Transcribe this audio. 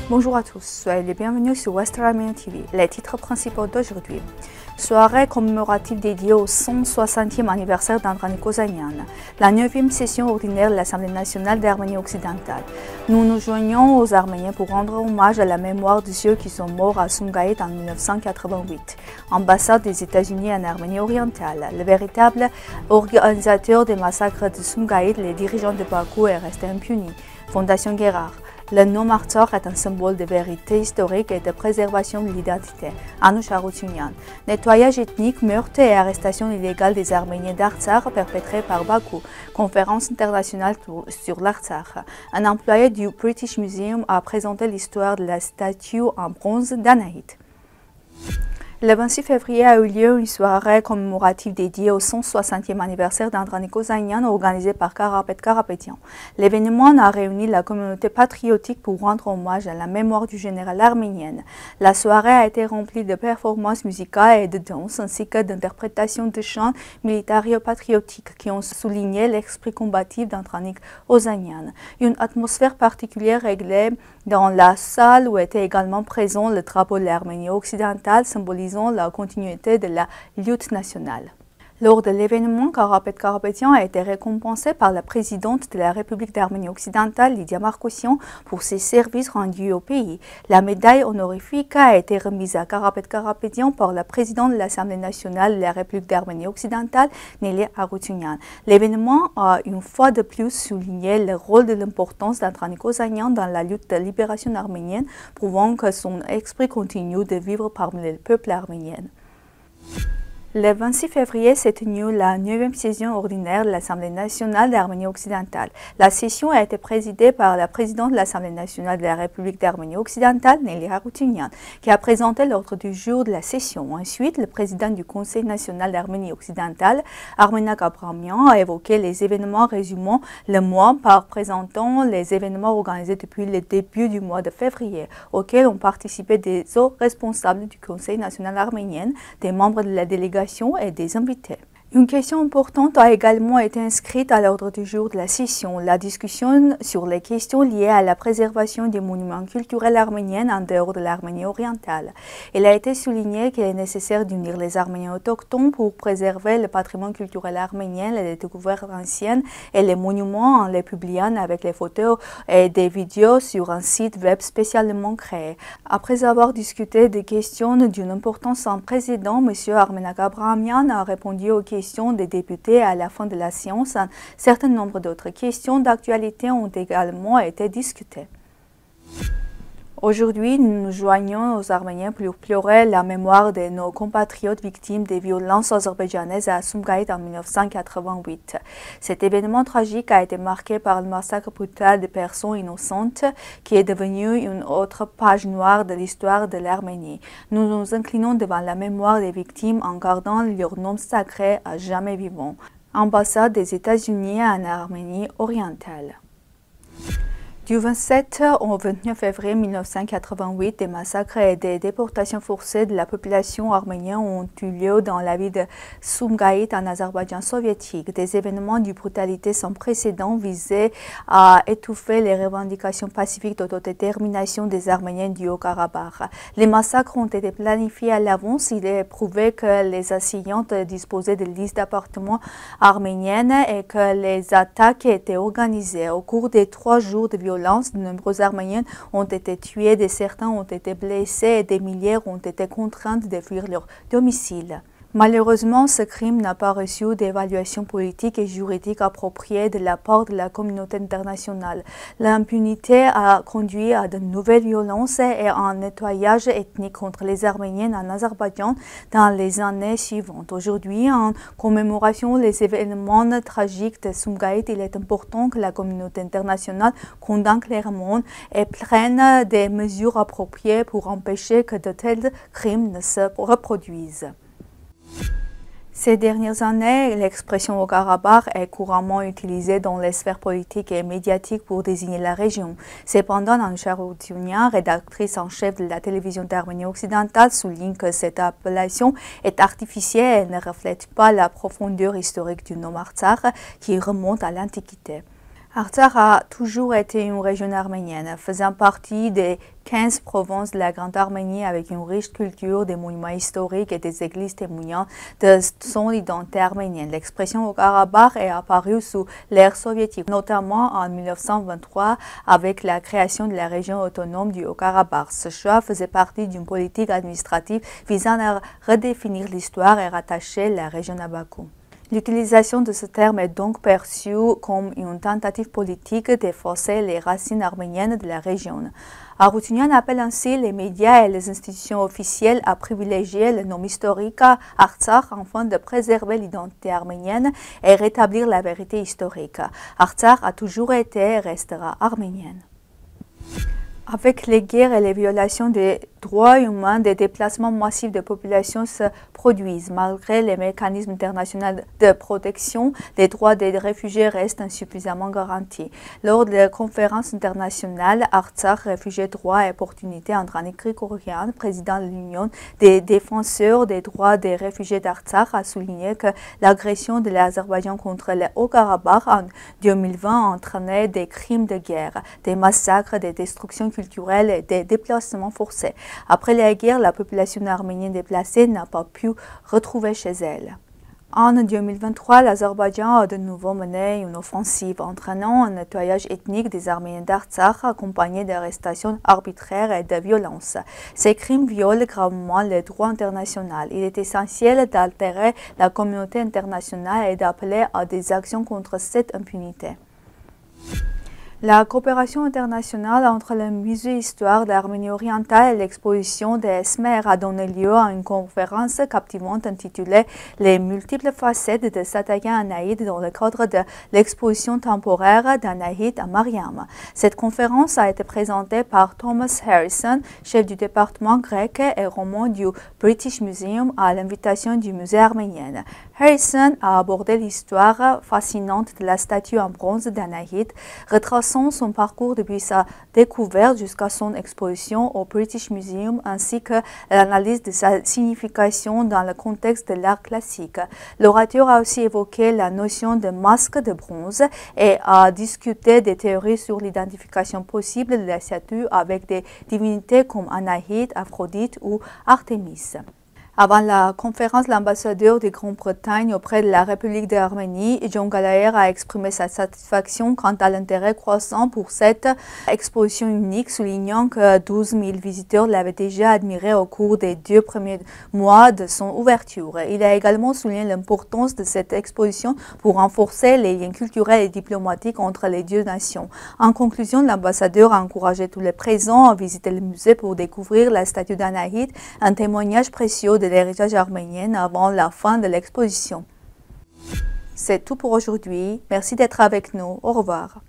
Bonjour à tous, soyez les bienvenus sur Western Armenian TV. Les titres principaux d'aujourd'hui. Soirée commémorative dédiée au 160e anniversaire d'Andraniko Ozanian. La 9e session ordinaire de l'Assemblée nationale d'Arménie occidentale. Nous nous joignons aux Arméniens pour rendre hommage à la mémoire de ceux qui sont morts à Sumgait en 1988. Ambassade des États-Unis en Arménie orientale. Le véritable organisateur des massacres de Sumgait, les dirigeants de Bakou, est resté impuni. Fondation Guérard. Le non-martyr est un symbole de vérité historique et de préservation de l'identité. Anouch Aroutunian. Nettoyage ethnique, meurtre et arrestation illégale des Arméniens d'Artsakh perpétrés par Bakou. Conférence internationale sur l'Artsakh. Un employé du British Museum a présenté l'histoire de la statue en bronze d'Anaït. Le 26 février a eu lieu une soirée commémorative dédiée au 160e anniversaire d'Andraniko Ozanian organisée par Karapet Karapetian. L'événement a réuni la communauté patriotique pour rendre hommage à la mémoire du général arménien. La soirée a été remplie de performances musicales et de danse ainsi que d'interprétations de chants militaro-patriotiques qui ont souligné l'esprit combatif d'Andraniko Ozanian. Une atmosphère particulière réglée dans la salle où était également présent le drapeau de l'Arménie occidentale symbolisant la continuité de la lutte nationale. Lors de l'événement, Karapet Karapetian a été récompensé par la présidente de la République d'Arménie occidentale, Lydia Markossian, pour ses services rendus au pays. La médaille honorifique a été remise à Karapet Karapetian par la présidente de l'Assemblée nationale de la République d'Arménie occidentale, Nelly Aroutunian. L'événement a une fois de plus souligné le rôle de l'importance d'Andraniko Ozanian dans la lutte de libération arménienne, prouvant que son esprit continue de vivre parmi le peuple arménien. Le 26 février s'est tenue la 9e session ordinaire de l'Assemblée nationale d'Arménie occidentale. La session a été présidée par la présidente de l'Assemblée nationale de la République d'Arménie occidentale, Nelly Aroutunian, qui a présenté l'ordre du jour de la session. Ensuite, le président du Conseil national d'Arménie occidentale, Armenak Abramian, a évoqué les événements résumant le mois par présentant les événements organisés depuis le début du mois de février, auxquels ont participé des hauts responsables du Conseil national arménien, des membres de la délégation et des invités. Une question importante a également été inscrite à l'ordre du jour de la session, la discussion sur les questions liées à la préservation des monuments culturels arméniens en dehors de l'Arménie orientale. Il a été souligné qu'il est nécessaire d'unir les Arméniens autochtones pour préserver le patrimoine culturel arménien, les découvertes anciennes et les monuments en les publiant avec les photos et des vidéos sur un site web spécialement créé. Après avoir discuté des questions d'une importance sans précédent, M. Armenak Abramian a répondu aux questions des députés à la fin de la séance. Un certain nombre d'autres questions d'actualité ont également été discutées. Aujourd'hui, nous nous joignons aux Arméniens pour pleurer la mémoire de nos compatriotes victimes des violences azerbaïdjanaises à Sumgait en 1988. Cet événement tragique a été marqué par le massacre brutal de personnes innocentes qui est devenu une autre page noire de l'histoire de l'Arménie. Nous nous inclinons devant la mémoire des victimes en gardant leur nom sacré à jamais vivant. Ambassade des États-Unis en Arménie orientale. Du 27 au 29 février 1988, des massacres et des déportations forcées de la population arménienne ont eu lieu dans la ville de Sumgait en Azerbaïdjan soviétique. Des événements d'une brutalité sans précédent visaient à étouffer les revendications pacifiques d'autodétermination des Arméniens du Haut-Karabakh. Les massacres ont été planifiés à l'avance. Il est prouvé que les assaillants disposaient de listes d'appartements arméniennes et que les attaques étaient organisées. Au cours des 3 jours de violence, de nombreux Arméniens ont été tués, certains ont été blessés et des milliers ont été contraints de fuir leur domicile. Malheureusement, ce crime n'a pas reçu d'évaluation politique et juridique appropriée de la part de la communauté internationale. L'impunité a conduit à de nouvelles violences et à un nettoyage ethnique contre les Arméniens en Azerbaïdjan dans les années suivantes. Aujourd'hui, en commémoration des événements tragiques de Sumgait, il est important que la communauté internationale condamne clairement et prenne des mesures appropriées pour empêcher que de tels crimes ne se reproduisent. Ces dernières années, l'expression Haut-Karabakh est couramment utilisée dans les sphères politiques et médiatiques pour désigner la région. Cependant, Anouch Aroutunian, rédactrice en chef de la télévision d'Arménie occidentale, souligne que cette appellation est artificielle et ne reflète pas la profondeur historique du nom Artsakh qui remonte à l'Antiquité. Artsakh a toujours été une région arménienne, faisant partie des 15 provinces de la Grande Arménie avec une riche culture, des monuments historiques et des églises témoignant de son identité arménienne. L'expression Haut-Karabakh est apparue sous l'ère soviétique, notamment en 1923 avec la création de la région autonome du Haut-Karabakh. Ce choix faisait partie d'une politique administrative visant à redéfinir l'histoire et rattacher la région à Bakou. L'utilisation de ce terme est donc perçue comme une tentative politique d'effacer les racines arméniennes de la région. Arutunian appelle ainsi les médias et les institutions officielles à privilégier le nom historique Artsakh afin de préserver l'identité arménienne et rétablir la vérité historique. Artsakh a toujours été et restera arménienne. Avec les guerres et les violations des droits humains, des déplacements massifs de population se produisent. Malgré les mécanismes internationaux de protection, les droits des réfugiés restent insuffisamment garantis. Lors de la conférence internationale Artsakh, réfugiés, droits et opportunités, Andranik Grigoryan, président de l'Union des défenseurs des droits des réfugiés d'Artsakh, a souligné que l'agression de l'Azerbaïdjan contre le Haut-Karabakh en 2020 entraînait des crimes de guerre, des massacres, des destructions culturelles et des déplacements forcés. Après la guerre, la population arménienne déplacée n'a pas pu retrouver chez elle. En 2023, l'Azerbaïdjan a de nouveau mené une offensive entraînant un nettoyage ethnique des Arméniens d'Artsakh accompagné d'arrestations arbitraires et de violences. Ces crimes violent gravement le droit international. Il est essentiel d'altérer la communauté internationale et d'appeler à des actions contre cette impunité. La coopération internationale entre le Musée d'histoire d'Arménie orientale et l'exposition des Esmer a donné lieu à une conférence captivante intitulée « Les multiples facettes de Sataya Anaïd » dans le cadre de l'exposition temporaire d'Anaïd à Mariam. Cette conférence a été présentée par Thomas Harrison, chef du département grec et roman du British Museum, à l'invitation du musée arménien. Harrison a abordé l'histoire fascinante de la statue en bronze d'Anaïd, retraçant son parcours depuis sa découverte jusqu'à son exposition au British Museum, ainsi que l'analyse de sa signification dans le contexte de l'art classique. L'orateur a aussi évoqué la notion de masque de bronze et a discuté des théories sur l'identification possible de la statue avec des divinités comme Anaïd, Aphrodite ou Artémis. Avant la conférence, l'ambassadeur de Grande-Bretagne auprès de la République d'Arménie, John Gallagher, a exprimé sa satisfaction quant à l'intérêt croissant pour cette exposition unique, soulignant que 12 000 visiteurs l'avaient déjà admirée au cours des 2 premiers mois de son ouverture. Il a également souligné l'importance de cette exposition pour renforcer les liens culturels et diplomatiques entre les deux nations. En conclusion, l'ambassadeur a encouragé tous les présents à visiter le musée pour découvrir la statue d'Anaïd, un témoignage précieux de l'héritage arménien avant la fin de l'exposition. C'est tout pour aujourd'hui. Merci d'être avec nous. Au revoir.